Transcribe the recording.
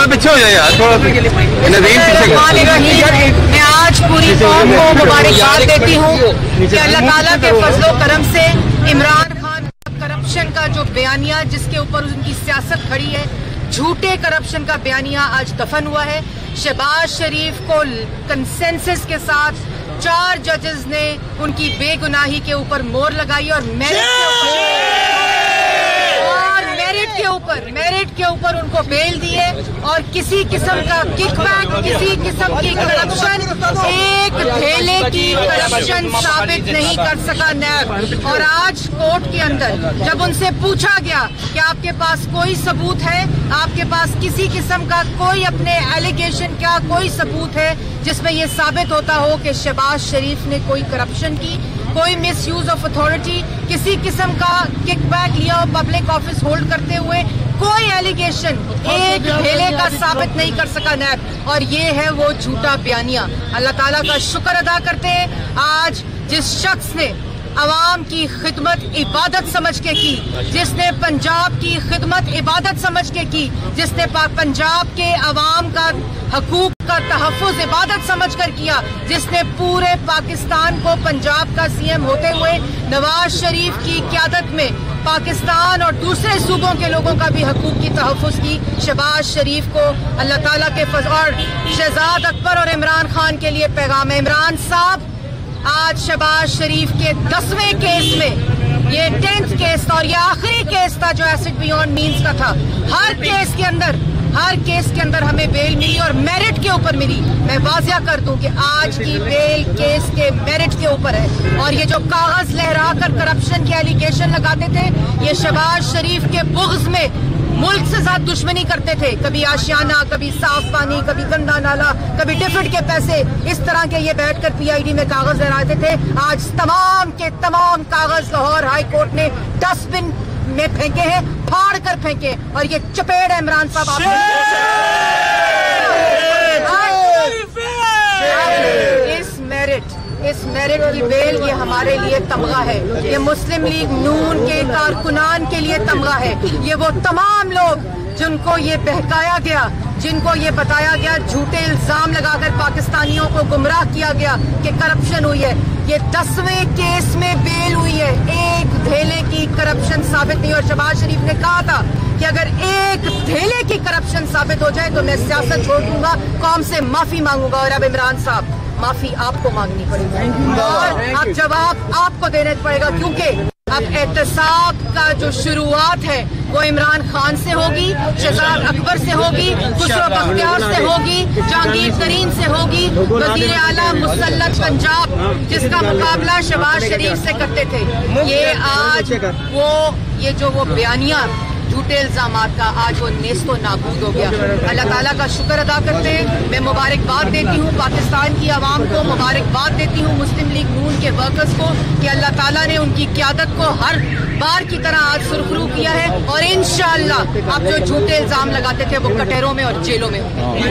थोड़ा पीछे हो जाए यार, थोड़ा मैं आज पूरी कौम को मुबारकबाद देती हूँ कि अल्लाह ताला के फजलो करम से इमरान खान करप्शन का जो बयानिया जिसके ऊपर उनकी सियासत खड़ी है, झूठे करप्शन का बयानिया आज दफन हुआ है। शहबाज शरीफ को कंसेंसस के साथ 4 जजेस ने उनकी बेगुनाही के ऊपर मोहर लगाई और मेरिट के ऊपर उनको बेल दिए और किसी किस्म का किकबैक, किसी किस्म की करप्शन, एक धेले की करप्शन साबित नहीं कर सका नैब। और आज कोर्ट के अंदर जब उनसे पूछा गया कि आपके पास कोई सबूत है, आपके पास किसी किस्म का कोई अपने एलिगेशन क्या कोई सबूत है जिसमें ये साबित होता हो कि शहबाज शरीफ ने कोई करप्शन की, कोई मिस यूज ऑफ अथॉरिटी, किसी किस्म का किकबैक लिया हो पब्लिक ऑफिस होल्ड करते हुए, कोई एलिगेशन एक ढेले का साबित नहीं कर सका नैब। और ये है वो झूठा बयानिया। अल्लाह ताला का शुक्र अदा करते हैं आज जिस शख्स ने अवाम की खिदमत इबादत समझ के की, जिसने पंजाब की खिदमत इबादत समझ के की, जिसने पंजाब के अवाम का हकूक का तहफ़्फ़ुज़ इबादत समझ कर किया, जिसने पूरे पाकिस्तान को पंजाब का सीएम होते हुए नवाज शरीफ की क़यादत में पाकिस्तान और दूसरे सूबों के लोगों का भी हकूक की तहफ़्फ़ुज़ की, शहबाज शरीफ को अल्लाह ताला के फज़ल और शहजाद अकबर और इमरान खान के लिए पैगाम है। इमरान साहब आज शहबाज शरीफ के 10वें केस में, ये 10th केस था और ये आखिरी केस था जो एसिड बियॉन्ड मीन्स का था। हर केस के अंदर हमें बेल मिली और मेरिट के ऊपर मिली। मैं वाजिया कर दूं कि आज की बेल केस के मेरिट के ऊपर है। और ये जो कागज लहरा कर करप्शन के एलिगेशन लगाते थे, ये शहबाज शरीफ के बुग़्ज़ में मुल्क से साथ दुश्मनी करते थे, कभी आशियाना, कभी साफ पानी, कभी गंदा नाला, कभी डिफिड के पैसे, इस तरह के ये बैठकर पीआईडी में कागज लहराते थे। आज तमाम के तमाम कागज लाहौर हाई कोर्ट ने डस्टबिन में फेंके हैं, फाड़ कर फेंके, और ये चपेड़ है इमरान साहब आप इस मेरिट की बेल ये हमारे लिए तमगा है, ये मुस्लिम लीग नून के कारकुनान के लिए तमगा है। ये वो तमाम लोग जिनको ये बहकाया गया, जिनको ये बताया गया, झूठे इल्जाम लगाकर पाकिस्तानियों को गुमराह किया गया कि करप्शन हुई है, ये 10वें केस में बेल हुई है। एक धेले की करप्शन साबित नहीं। और शहबाज शरीफ ने कहा था कि अगर एक धेले की करप्शन साबित हो जाए तो मैं सियासत छोड़ दूंगा, कौम से माफी मांगूंगा। और अब इमरान साहब माफी आपको मांगनी पड़ेगी और अब जवाब आपको देना पड़ेगा, क्योंकि अब एहतसाब का जो शुरुआत है वो इमरान खान से होगी, शहजाद अकबर से होगी, खुसरो बख्तियार से होगी, जहांगीर तरीन से होगी, वजीर आला मुसल्लत पंजाब जिसका मुकाबला शहबाज शरीफ से करते थे। ये आज वो बयानिया झूठे इल्जामात का आज वो नेस्तो नाबूद हो गया। अल्लाह ताला का शुक्र अदा करते हैं। मैं मुबारकबाद देती हूँ पाकिस्तान की आवाम को, मुबारकबाद देती हूँ मुस्लिम लीग नून के वर्कर्स को कि अल्लाह ताला ने उनकी क़यादत को हर बार की तरह आज सुरखरू किया है। और इंशाअल्लाह आप जो झूठे इल्जाम लगाते थे वो कटहरों में और जेलों में होंगे।